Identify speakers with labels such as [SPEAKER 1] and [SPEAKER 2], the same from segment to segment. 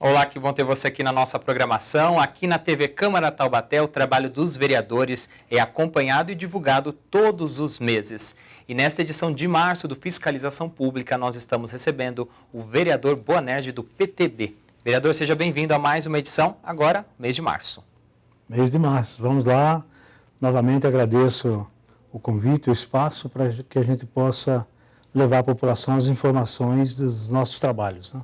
[SPEAKER 1] Olá, que bom ter você aqui na nossa programação. Aqui na TV Câmara Taubaté, o trabalho dos vereadores é acompanhado e divulgado todos os meses. E nesta edição de março do Fiscalização Pública, nós estamos recebendo o vereador Boanerges do PTB. Vereador, seja bem-vindo a mais uma edição, agora, mês de março.
[SPEAKER 2] Mês de março. Vamos lá. Novamente agradeço o convite, o espaço para que a gente possa levar à população as informações dos nossos trabalhos, né?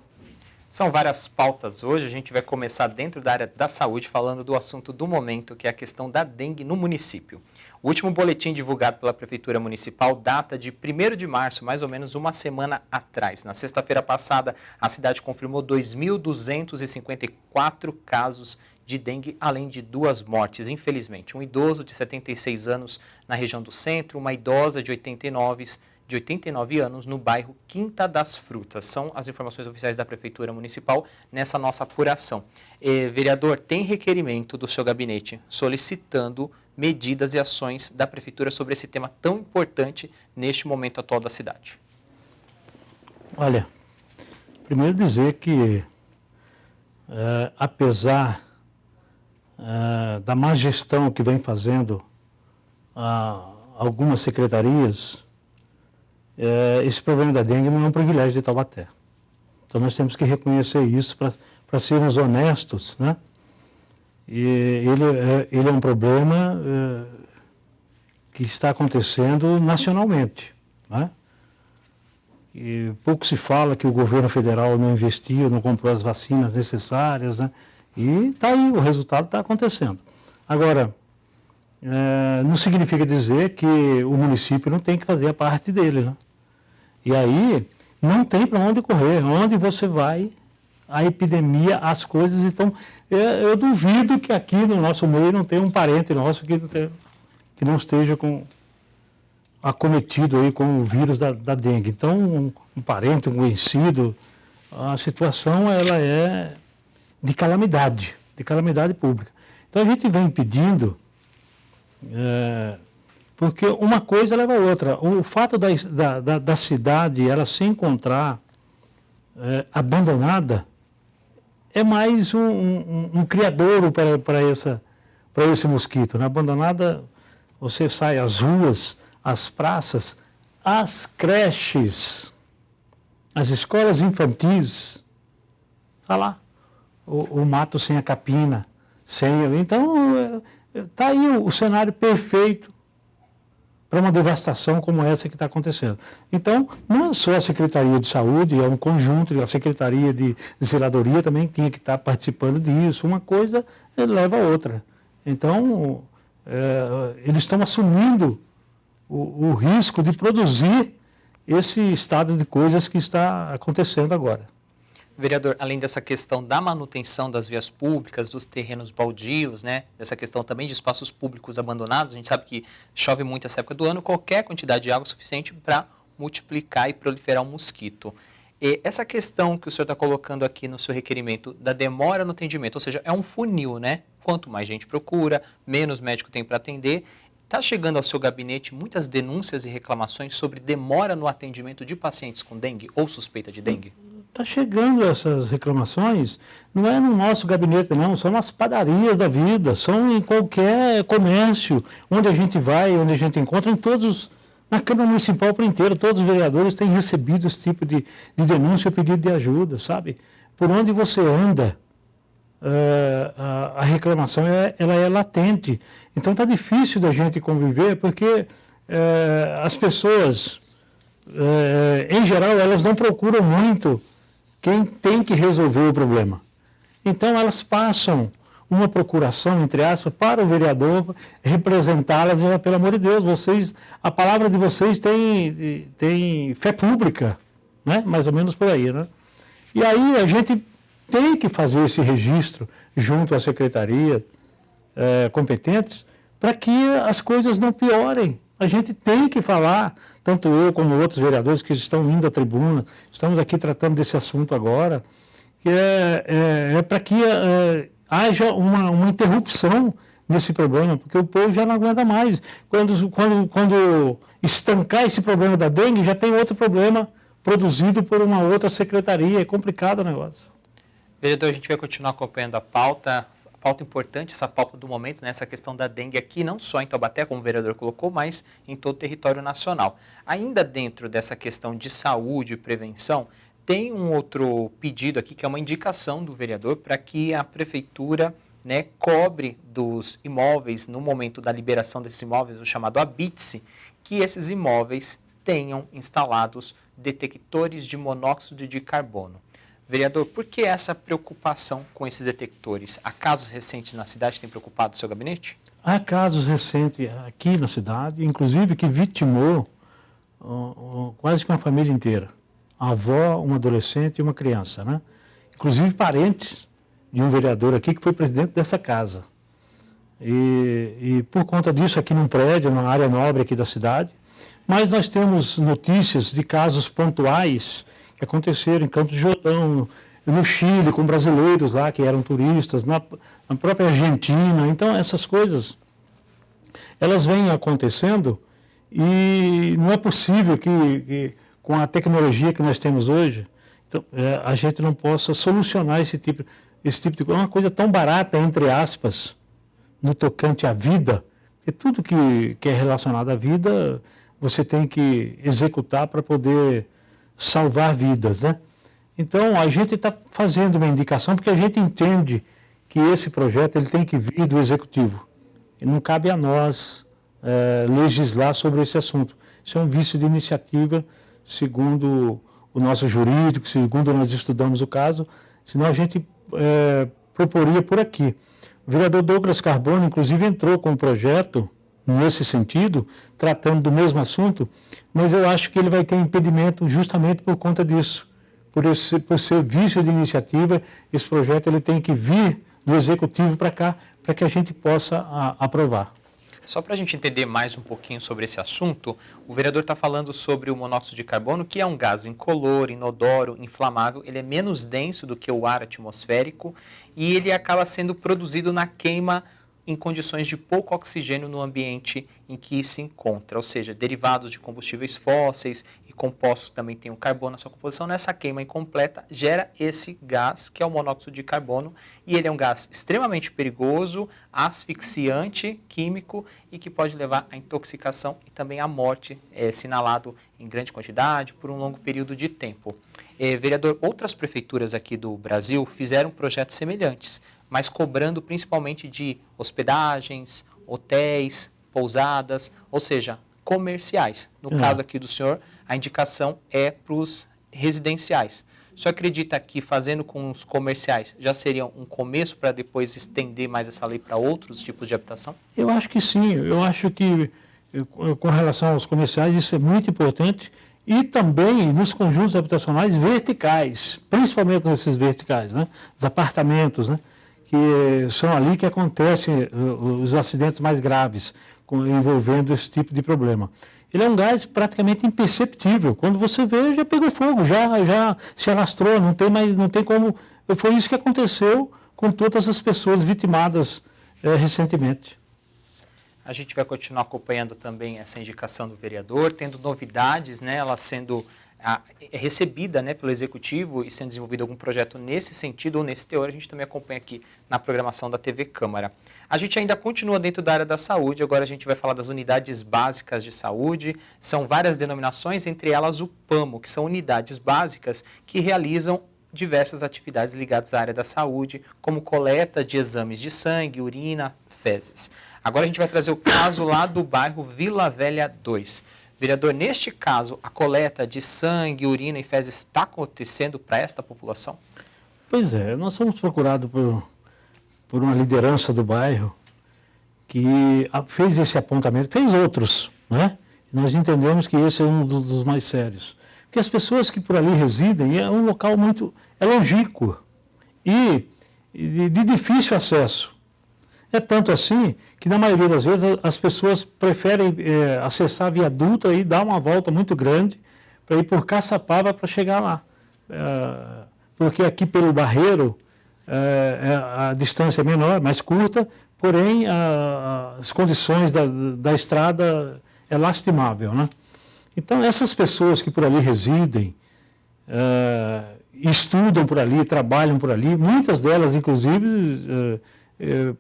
[SPEAKER 1] São várias pautas hoje, a gente vai começar dentro da área da saúde falando do assunto do momento, que é a questão da dengue no município. O último boletim divulgado pela Prefeitura Municipal data de 1º de março, mais ou menos uma semana atrás. Na sexta-feira passada, a cidade confirmou 2.254 casos de dengue, além de 2 mortes, infelizmente. Um idoso de 76 anos na região do centro, uma idosa de 89 anos no bairro Quinta das Frutas. São as informações oficiais da Prefeitura Municipal nessa nossa apuração. Vereador, tem requerimento do seu gabinete solicitando medidas e ações da Prefeitura sobre esse tema tão importante neste momento atual da cidade.
[SPEAKER 2] Olha, primeiro dizer que, apesar da má gestão que vem fazendo algumas secretarias, esse problema da dengue não é um privilégio de Taubaté. Então nós temos que reconhecer isso para sermos honestos, né? E ele é um problema que está acontecendo nacionalmente, né? E pouco se fala que o governo federal não investiu, não comprou as vacinas necessárias, né? E está aí, o resultado está acontecendo. Agora, não significa dizer que o município não tem que fazer a parte dele, né? E aí, não tem para onde correr. Onde você vai, a epidemia, as coisas estão... Eu duvido que aqui no nosso meio não tenha um parente nosso que não esteja acometido aí com o vírus da dengue. Então, um parente, um conhecido, a situação ela é de calamidade pública. Então, a gente vem pedindo... porque uma coisa leva a outra. O fato da cidade ela se encontrar abandonada é mais um criadouro para esse mosquito, né? Abandonada, você sai às ruas, às praças, às creches, às escolas infantis, está lá, o mato sem a capina, então está aí o cenário perfeito para uma devastação como essa que está acontecendo. Então, não é só a Secretaria de Saúde, é um conjunto, a Secretaria de Zeladoria também tinha que estar participando disso, uma coisa leva a outra. Então, eles estão assumindo o risco de produzir esse estado de coisas que está acontecendo agora.
[SPEAKER 1] Vereador, além dessa questão da manutenção das vias públicas, dos terrenos baldios, né, dessa questão também de espaços públicos abandonados, a gente sabe que chove muito essa época do ano, qualquer quantidade de água é suficiente para multiplicar e proliferar um mosquito. E essa questão que o senhor está colocando aqui no seu requerimento da demora no atendimento, ou seja, é um funil, né? Quanto mais gente procura, menos médico tem para atender. Está chegando ao seu gabinete muitas denúncias e reclamações sobre demora no atendimento de pacientes com dengue ou suspeita de dengue?
[SPEAKER 2] Está chegando essas reclamações, não é no nosso gabinete não, são nas padarias da vida, são em qualquer comércio, onde a gente vai, onde a gente encontra, na Câmara Municipal por inteiro, todos os vereadores têm recebido esse tipo de denúncia, pedido de ajuda, sabe? Por onde você anda, a reclamação ela é latente. Então está difícil da gente conviver, porque as pessoas, em geral, elas não procuram muito quem tem que resolver o problema. Então, elas passam uma procuração, entre aspas, para o vereador representá-las, e, pelo amor de Deus, a palavra de vocês tem fé pública, né? Mais ou menos por aí, né? E aí a gente tem que fazer esse registro junto à secretaria competentes para que as coisas não piorem. A gente tem que falar, tanto eu como outros vereadores que estão indo à tribuna, estamos aqui tratando desse assunto agora, que é para que haja uma interrupção nesse problema, porque o povo já não aguenta mais. Quando estancar esse problema da dengue, já tem outro problema produzido por uma outra secretaria, é complicado o negócio.
[SPEAKER 1] Vereador, a gente vai continuar acompanhando a pauta importante, essa pauta do momento, né, essa questão da dengue aqui, não só em Taubaté, como o vereador colocou, mas em todo o território nacional. Ainda dentro dessa questão de saúde e prevenção, tem um outro pedido aqui, que é uma indicação do vereador para que a prefeitura, né, cobre dos imóveis, no momento da liberação desses imóveis, o chamado habite-se, que esses imóveis tenham instalados detectores de monóxido de carbono. Vereador, por que essa preocupação com esses detectores? Há casos recentes na cidade que têm preocupado o seu gabinete?
[SPEAKER 2] Há casos recentes aqui na cidade, inclusive que vitimou quase que uma família inteira. A avó, um adolescente e uma criança, né? Inclusive parentes de um vereador aqui que foi presidente dessa casa. E por conta disso, aqui num prédio, numa área nobre aqui da cidade, mas nós temos notícias de casos pontuais que aconteceram em Campos do Jordão, no Chile, com brasileiros lá que eram turistas, na própria Argentina. Então, essas coisas, elas vêm acontecendo e não é possível que com a tecnologia que nós temos hoje, então, a gente não possa solucionar esse tipo de coisa. É uma coisa tão barata, entre aspas, no tocante à vida, porque tudo que é relacionado à vida, você tem que executar para poder salvar vidas, né? Então, a gente está fazendo uma indicação porque a gente entende que esse projeto ele tem que vir do Executivo. E não cabe a nós legislar sobre esse assunto. Isso é um vício de iniciativa, segundo o nosso jurídico, segundo nós estudamos o caso, senão a gente proporia por aqui. O vereador Douglas Carbono, inclusive, entrou com um projeto nesse sentido, tratando do mesmo assunto, mas eu acho que ele vai ter impedimento justamente por conta disso. Por ser vício de iniciativa, esse projeto ele tem que vir do Executivo para cá, para que a gente possa aprovar.
[SPEAKER 1] Só para a gente entender mais um pouquinho sobre esse assunto, o vereador está falando sobre o monóxido de carbono, que é um gás incolor, inodoro, inflamável, ele é menos denso do que o ar atmosférico e ele acaba sendo produzido na queima em condições de pouco oxigênio no ambiente em que se encontra, ou seja, derivados de combustíveis fósseis e compostos que também têm o carbono na sua composição, nessa queima incompleta gera esse gás, que é o monóxido de carbono, e ele é um gás extremamente perigoso, asfixiante, químico, e que pode levar à intoxicação e também à morte, sinalado em grande quantidade por um longo período de tempo. Vereador, outras prefeituras aqui do Brasil fizeram projetos semelhantes, mas cobrando principalmente de hospedagens, hotéis, pousadas, ou seja, comerciais. No caso aqui do senhor, a indicação é para os residenciais. O senhor acredita que fazendo com os comerciais já seria um começo para depois estender mais essa lei para outros tipos de habitação?
[SPEAKER 2] Eu acho que sim. Eu acho que com relação aos comerciais isso é muito importante e também nos conjuntos habitacionais verticais, principalmente nesses verticais, né? Os apartamentos, né? Que são ali que acontecem os acidentes mais graves envolvendo esse tipo de problema. Ele é um gás praticamente imperceptível. Quando você vê, já pegou fogo, já se alastrou, não tem como. Foi isso que aconteceu com todas as pessoas vitimadas recentemente.
[SPEAKER 1] A gente vai continuar acompanhando também essa indicação do vereador, tendo novidades, né, ela sendo recebida, né, pelo Executivo e sendo desenvolvido algum projeto nesse sentido ou nesse teor, a gente também acompanha aqui na programação da TV Câmara. A gente ainda continua dentro da área da saúde, agora a gente vai falar das unidades básicas de saúde, são várias denominações, entre elas o PAMO, que são unidades básicas que realizam diversas atividades ligadas à área da saúde, como coleta de exames de sangue, urina, fezes. Agora a gente vai trazer o caso lá do bairro Vila Velha 2. Vereador, neste caso, a coleta de sangue, urina e fezes está acontecendo para esta população?
[SPEAKER 2] Pois é, nós fomos procurados por uma liderança do bairro que fez esse apontamento, fez outros, né? Nós entendemos que esse é um dos mais sérios. Porque as pessoas que por ali residem, é um local é longínquo e de difícil acesso. É tanto assim que, na maioria das vezes, as pessoas preferem acessar a Via Dutra e dar uma volta muito grande para ir por Caçapava para chegar lá. Porque aqui pelo Barreiro a distância é menor, mais curta, porém as condições da estrada é lastimável, né? Então, essas pessoas que por ali residem estudam por ali, trabalham por ali, muitas delas, inclusive,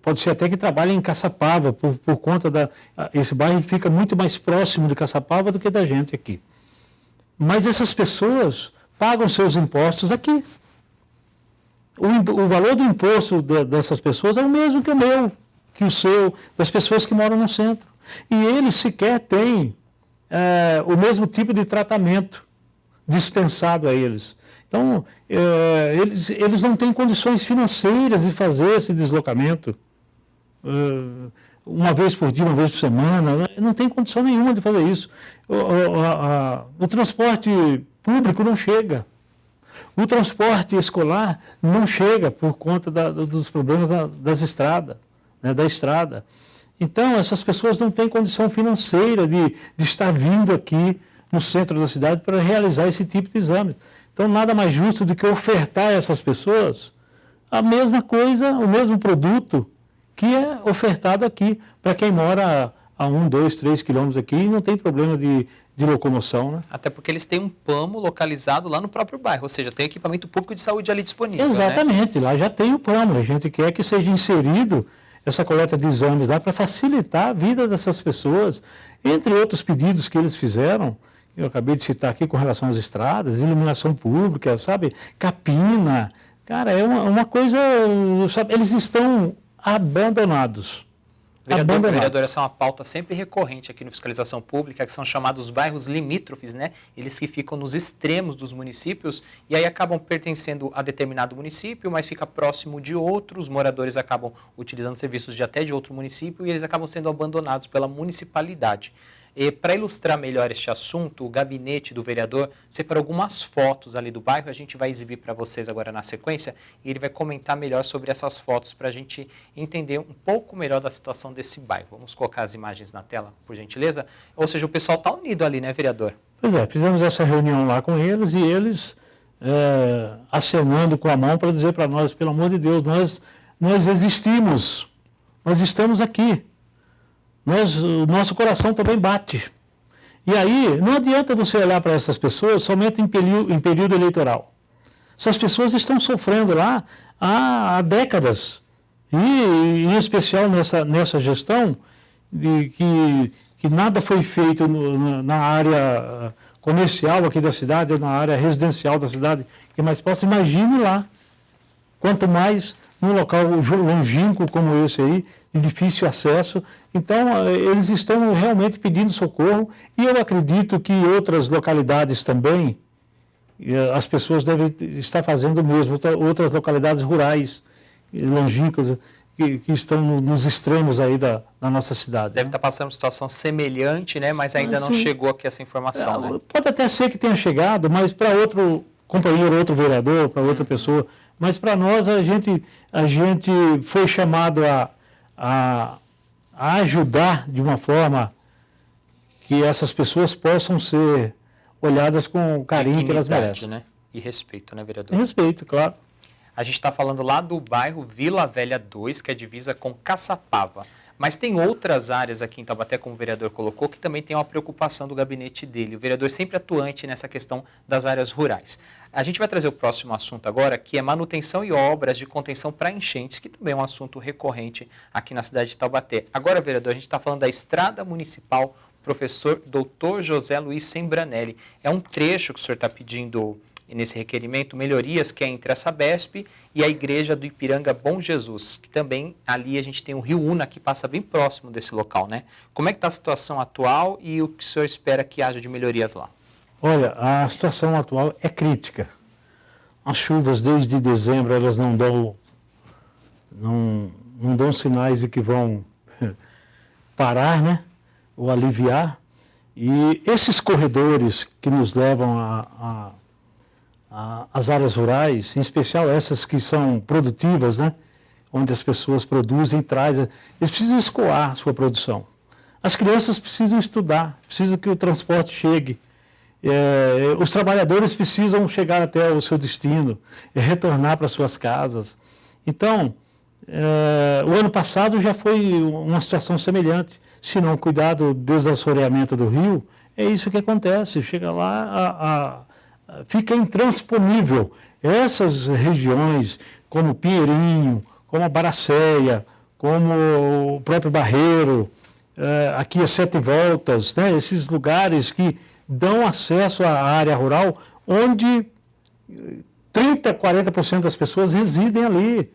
[SPEAKER 2] pode ser até que trabalhem em Caçapava, por conta esse bairro fica muito mais próximo de Caçapava do que da gente aqui. Mas essas pessoas pagam seus impostos aqui. O valor do imposto dessas pessoas é o mesmo que o meu, que o seu, das pessoas que moram no centro. E eles sequer têm o mesmo tipo de tratamento dispensado a eles. Então, eles não têm condições financeiras de fazer esse deslocamento uma vez por dia, uma vez por semana. Não tem condição nenhuma de fazer isso. O transporte público não chega. O transporte escolar não chega por conta dos problemas das estradas, né, da estrada. Então, essas pessoas não têm condição financeira de estar vindo aqui no centro da cidade para realizar esse tipo de exame. Então, nada mais justo do que ofertar a essas pessoas a mesma coisa, o mesmo produto que é ofertado aqui, para quem mora a 1, 2, 3 quilômetros aqui e não tem problema de locomoção. Né?
[SPEAKER 1] Até porque eles têm um PAMO localizado lá no próprio bairro, ou seja, tem equipamento público de saúde ali disponível.
[SPEAKER 2] Exatamente,
[SPEAKER 1] né?
[SPEAKER 2] Lá já tem o PAMO, a gente quer que seja inserido essa coleta de exames lá para facilitar a vida dessas pessoas, entre outros pedidos que eles fizeram. Eu acabei de citar aqui com relação às estradas, iluminação pública, sabe? Capina. Cara, é uma coisa, sabe? Eles estão abandonados.
[SPEAKER 1] Vereador, essa é uma pauta sempre recorrente aqui no Fiscalização Pública, que são chamados bairros limítrofes, né? Eles que ficam nos extremos dos municípios e aí acabam pertencendo a determinado município, mas fica próximo de outros, moradores acabam utilizando serviços de outro município e eles acabam sendo abandonados pela municipalidade. Para ilustrar melhor este assunto, o gabinete do vereador separou algumas fotos ali do bairro, a gente vai exibir para vocês agora na sequência, e ele vai comentar melhor sobre essas fotos para a gente entender um pouco melhor da situação desse bairro. Vamos colocar as imagens na tela, por gentileza? Ou seja, o pessoal está unido ali, né, vereador?
[SPEAKER 2] Pois é, fizemos essa reunião lá com eles e eles acenando com a mão para dizer para nós, pelo amor de Deus, nós existimos, nós estamos aqui. O nosso coração também bate. E aí, não adianta você olhar para essas pessoas somente em período eleitoral. Essas pessoas estão sofrendo lá há décadas. E, em especial, nessa gestão, de que nada foi feito na área comercial aqui da cidade, na área residencial da cidade, que mais possa. Imagine lá. Quanto mais num local longínquo como esse aí, de difícil acesso. Então, eles estão realmente pedindo socorro e eu acredito que em outras localidades também, as pessoas devem estar fazendo o mesmo, outras localidades rurais, longínquas, que estão nos extremos aí da nossa cidade.
[SPEAKER 1] Deve estar passando uma situação semelhante, né? Mas ainda não chegou aqui essa informação. Né?
[SPEAKER 2] Pode até ser que tenha chegado, mas para outro companheiro, outro vereador, para outra pessoa. Mas para nós, a gente foi chamado a ajudar de uma forma que essas pessoas possam ser olhadas com o carinho que elas merecem.
[SPEAKER 1] Né? E respeito, né, vereador?
[SPEAKER 2] Respeito, claro.
[SPEAKER 1] A gente está falando lá do bairro Vila Velha 2, que é divisa com Caçapava. Mas tem outras áreas aqui em Taubaté, como o vereador colocou, que também tem uma preocupação do gabinete dele. O vereador sempre atuante nessa questão das áreas rurais. A gente vai trazer o próximo assunto agora, que é manutenção e obras de contenção para enchentes, que também é um assunto recorrente aqui na cidade de Taubaté. Agora, vereador, a gente está falando da Estrada Municipal Professor Dr. José Luiz Sembranelli. É um trecho que o senhor está pedindo nesse requerimento, melhorias, que é entre a Sabesp e a Igreja do Ipiranga Bom Jesus, que também ali a gente tem o Rio Una, que passa bem próximo desse local, né? Como é que está a situação atual e o que o senhor espera que haja de melhorias lá?
[SPEAKER 2] Olha, a situação atual é crítica. As chuvas desde dezembro, elas não dão sinais de que vão parar, né? Ou aliviar. E esses corredores que nos levam às áreas rurais, em especial essas que são produtivas, né? Onde as pessoas produzem e trazem, eles precisam escoar a sua produção. As crianças precisam estudar, precisam que o transporte chegue. Os trabalhadores precisam chegar até o seu destino, retornar para suas casas. Então, o ano passado já foi uma situação semelhante. Se não cuidar do desassoreamento do rio, é isso que acontece. Chega lá, fica intransponível. Essas regiões, como Pinheirinho, como a Baracéia, como o próprio Barreiro, aqui as Sete Voltas, né? Esses lugares que dão acesso à área rural, onde 30%, 40% das pessoas residem ali.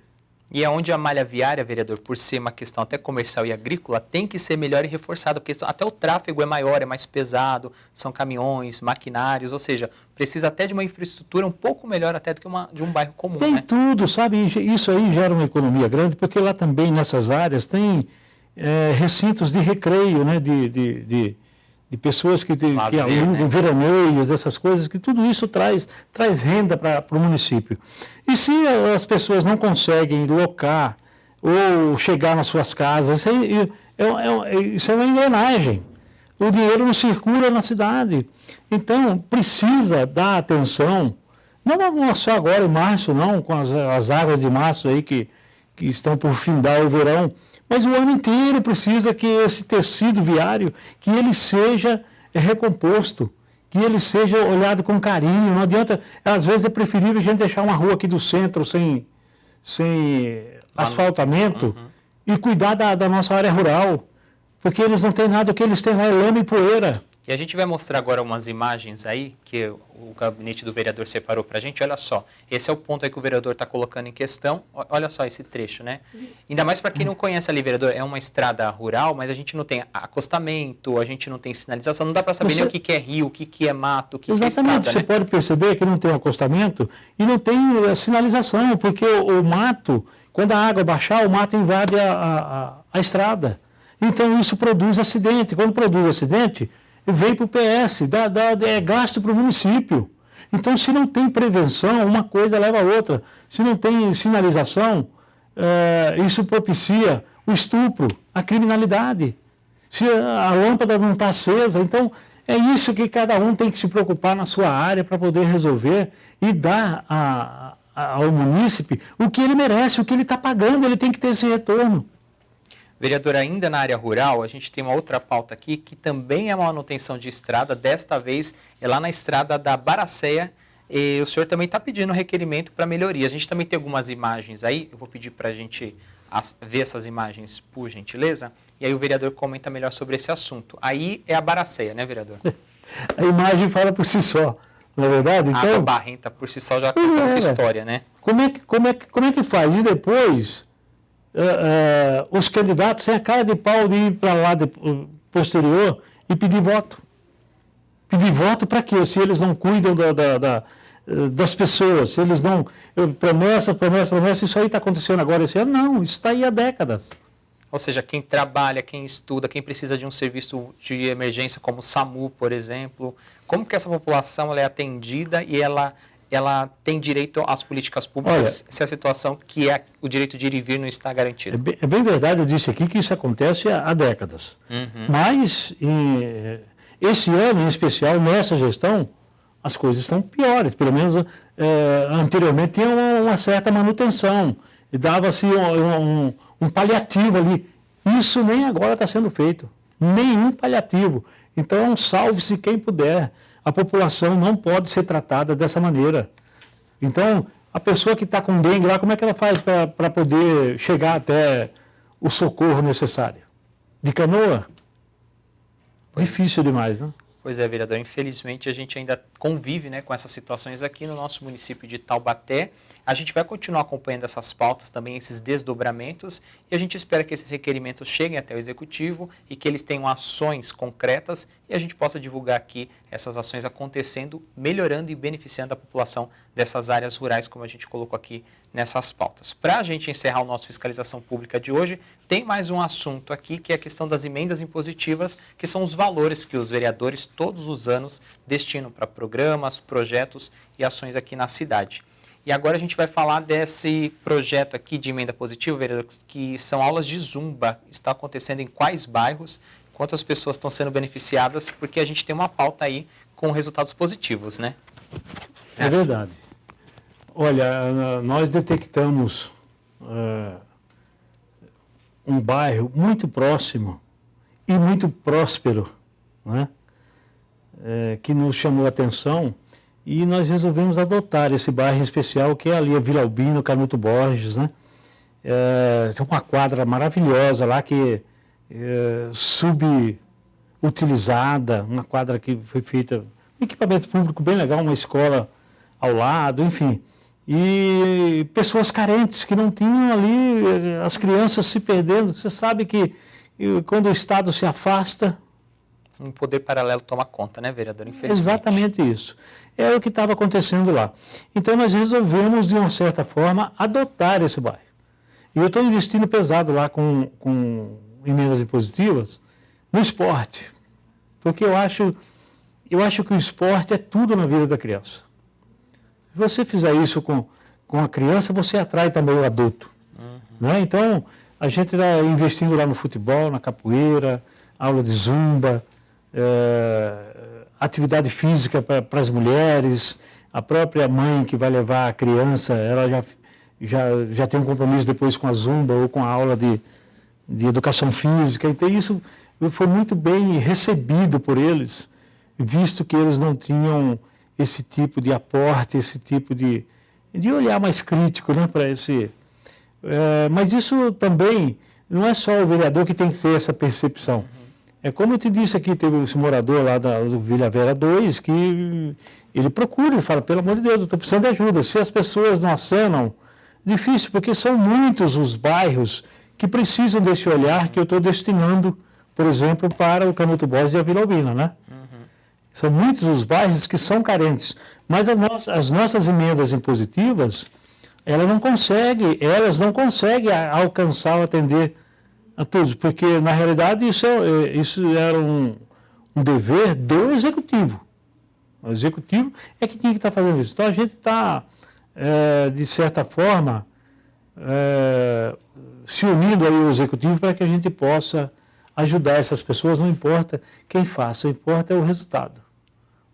[SPEAKER 1] E é onde a malha viária, vereador, por ser uma questão até comercial e agrícola, tem que ser melhor e reforçada, porque até o tráfego é maior, é mais pesado, são caminhões, maquinários, ou seja, precisa até de uma infraestrutura um pouco melhor até do que de um bairro comum,
[SPEAKER 2] Tem,
[SPEAKER 1] né?
[SPEAKER 2] tudo, sabe? Isso aí gera uma economia grande, porque lá também, nessas áreas, tem recintos de recreio, né? De pessoas que alugam, né? Veraneios, essas coisas, que tudo isso traz renda para o município. E se as pessoas não conseguem locar ou chegar nas suas casas, isso é uma engrenagem. O dinheiro não circula na cidade. Então, precisa dar atenção, não só agora em março, não, com as águas de março aí que estão por findar o verão, mas o ano inteiro precisa que esse tecido viário, que ele seja recomposto, que ele seja olhado com carinho. Não adianta, às vezes é preferível a gente deixar uma rua aqui do centro sem asfaltamento e cuidar da nossa área rural, porque eles não têm nada, o que eles têm lá é lama e poeira.
[SPEAKER 1] E a gente vai mostrar agora umas imagens aí que o gabinete do vereador separou para a gente. Olha só, esse é o ponto aí que o vereador está colocando em questão. Olha só esse trecho, né? Ainda mais para quem não conhece ali, vereador, é uma estrada rural, mas a gente não tem acostamento, a gente não tem sinalização, não dá para saber nem o que é rio, o que é mato, o que é estrada,
[SPEAKER 2] exatamente, você pode perceber que não tem acostamento e não tem sinalização, porque o mato, quando a água baixar, o mato invade a estrada. Então isso produz acidente. Quando produz acidente, vem para o PS, é gasto para o município. Então, se não tem prevenção, uma coisa leva a outra. Se não tem sinalização, isso propicia o estupro, a criminalidade. Se a lâmpada não está acesa, então é isso que cada um tem que se preocupar na sua área para poder resolver e dar ao munícipe o que ele merece, o que ele está pagando, ele tem que ter esse retorno.
[SPEAKER 1] Vereador, ainda na área rural, a gente tem uma outra pauta aqui, que também é uma manutenção de estrada, desta vez é lá na estrada da Baracéia, e o senhor também está pedindo requerimento para melhoria. A gente também tem algumas imagens aí, eu vou pedir para a gente ver essas imagens, por gentileza, e aí o vereador comenta melhor sobre esse assunto. Aí é a Baracéia, né, vereador?
[SPEAKER 2] A imagem fala por si só, não é verdade?
[SPEAKER 1] Então, a água barrenta por si só já conta outra história, né? Como
[SPEAKER 2] é que faz? E depois... os candidatos têm a cara de pau de ir para lá posterior e pedir voto. Pedir voto para quê? Se eles não cuidam das pessoas, se eles não... Promessa, isso aí está acontecendo agora esse ano? Não, isso está aí há décadas.
[SPEAKER 1] Ou seja, quem trabalha, quem estuda, quem precisa de um serviço de emergência como o SAMU, por exemplo, como que essa população ela é atendida e ela tem direito às políticas públicas. Olha, se a situação que é o direito de ir e vir não está garantido?
[SPEAKER 2] É bem verdade, eu disse aqui que isso acontece há décadas. Mas, esse ano em especial, nessa gestão, as coisas estão piores. Pelo menos, anteriormente, tinha uma certa manutenção. E dava-se um paliativo ali. Isso nem agora está sendo feito. Nenhum paliativo. Então, salve-se quem puder. A população não pode ser tratada dessa maneira. Então, a pessoa que está com dengue lá, como é que ela faz para poder chegar até o socorro necessário? De canoa? Difícil demais, né?
[SPEAKER 1] Pois é, vereador. Infelizmente, a gente ainda convive, né, com essas situações aqui no nosso município de Taubaté. A gente vai continuar acompanhando essas pautas também, esses desdobramentos, e a gente espera que esses requerimentos cheguem até o Executivo e que eles tenham ações concretas e a gente possa divulgar aqui essas ações acontecendo, melhorando e beneficiando a população dessas áreas rurais, como a gente colocou aqui nessas pautas. Para a gente encerrar o nosso Fiscalização Pública de hoje, tem mais um assunto aqui, que é a questão das emendas impositivas, que são os valores que os vereadores todos os anos destinam para programas, projetos e ações aqui na cidade. E agora a gente vai falar desse projeto aqui de emenda positiva, vereador, que são aulas de Zumba. Está acontecendo em quais bairros? Quantas pessoas estão sendo beneficiadas? Porque a gente tem uma pauta aí com resultados positivos, né?
[SPEAKER 2] É verdade. Olha, nós detectamos um bairro muito próximo e muito próspero, né? Que nos chamou a atenção. e nós resolvemos adotar esse bairro especial, que é ali a Vila Albino, Canuto Borges, né? Tem uma quadra maravilhosa lá, que é subutilizada, uma quadra que foi feita, um equipamento público bem legal, uma escola ao lado, enfim. E pessoas carentes que não tinham ali, as crianças se perdendo. Você sabe que quando o Estado se afasta...
[SPEAKER 1] Um poder paralelo toma conta, né, vereador? Infelizmente.
[SPEAKER 2] Exatamente isso. É o que estava acontecendo lá. Então nós resolvemos, de uma certa forma, adotar esse bairro. E eu estou investindo pesado lá com emendas impositivas no esporte. Porque eu acho que o esporte é tudo na vida da criança. Se você fizer isso com a criança, você atrai também o adulto. Né? Então, a gente está investindo lá no futebol, na capoeira, aula de zumba, atividade física para as mulheres, a própria mãe que vai levar a criança, ela já tem um compromisso depois com a zumba ou com a aula de educação física. Então, isso foi muito bem recebido por eles, visto que eles não tinham esse tipo de aporte, esse tipo de olhar mais crítico, né, para esse... mas isso também não é só o vereador que tem que ter essa percepção. É como eu te disse aqui, teve esse morador lá da Vila Vera 2, que ele procura e fala, pelo amor de Deus, eu estou precisando de ajuda. Se as pessoas não acenam, difícil, porque são muitos os bairros que precisam desse olhar que eu estou destinando, por exemplo, para o Canuto Borges e a Vila Albina, né? São muitos os bairros que são carentes. Mas as nossas emendas impositivas, elas não conseguem alcançar ou atender a todos, porque, na realidade, isso era um dever do Executivo. O Executivo é que tinha que estar fazendo isso. Então, a gente está, de certa forma, se unindo aí ao Executivo para que a gente possa ajudar essas pessoas, não importa quem faça, o que importa é o resultado.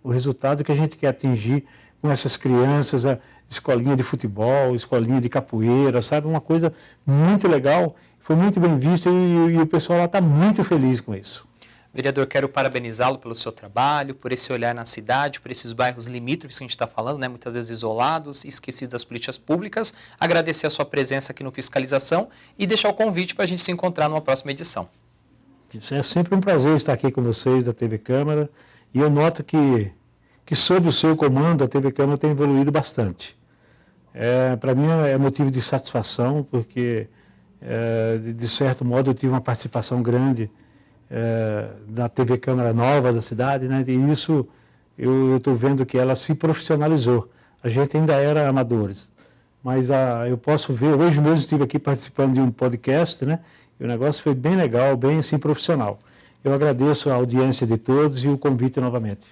[SPEAKER 2] O resultado que a gente quer atingir com essas crianças, a escolinha de futebol, escolinha de capoeira, sabe? Uma coisa muito legal, foi muito bem vista e o pessoal lá está muito feliz com isso.
[SPEAKER 1] Vereador, quero parabenizá-lo pelo seu trabalho, por esse olhar na cidade, por esses bairros limítrofes que a gente está falando, né? Muitas vezes isolados, esquecidos das políticas públicas. Agradecer a sua presença aqui no Fiscalização e deixar o convite para a gente se encontrar numa próxima edição.
[SPEAKER 2] É sempre um prazer estar aqui com vocês da TV Câmara. E eu noto que sob o seu comando a TV Câmara tem evoluído bastante. Para mim é motivo de satisfação, porque, de certo modo, eu tive uma participação grande da TV Câmara nova da cidade, né? E isso eu estou vendo que ela se profissionalizou. A gente ainda era amadores, mas eu posso ver, hoje mesmo estive aqui participando de um podcast, né? E o negócio foi bem legal, bem assim profissional. Eu agradeço a audiência de todos e o convite novamente.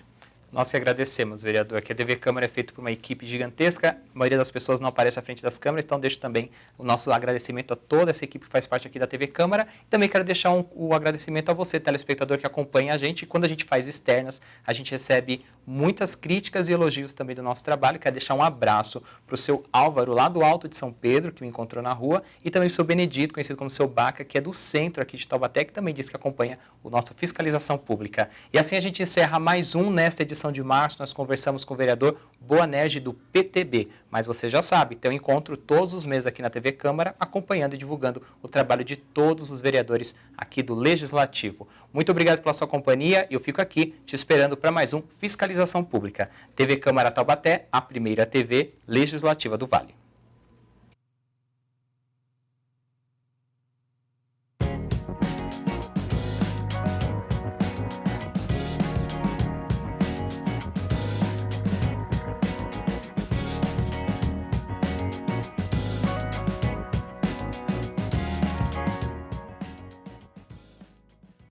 [SPEAKER 1] Nós que agradecemos, vereador, que a TV Câmara é feita por uma equipe gigantesca, a maioria das pessoas não aparece à frente das câmeras, então deixo também o nosso agradecimento a toda essa equipe que faz parte aqui da TV Câmara. Também quero deixar o agradecimento a você, telespectador, que acompanha a gente. Quando a gente faz externas, a gente recebe muitas críticas e elogios também do nosso trabalho. Quero deixar um abraço para o seu Álvaro, lá do Alto de São Pedro, que me encontrou na rua, e também o seu Benedito, conhecido como seu Baca, que é do centro aqui de Taubaté, que também diz que acompanha o nosso Fiscalização Pública. E assim a gente encerra mais um nesta edição de março. Nós conversamos com o vereador Boanerges do PTB, mas você já sabe, tem um encontro todos os meses aqui na TV Câmara, acompanhando e divulgando o trabalho de todos os vereadores aqui do Legislativo. Muito obrigado pela sua companhia e eu fico aqui te esperando para mais um Fiscalização Pública. TV Câmara Taubaté, a primeira TV legislativa do Vale.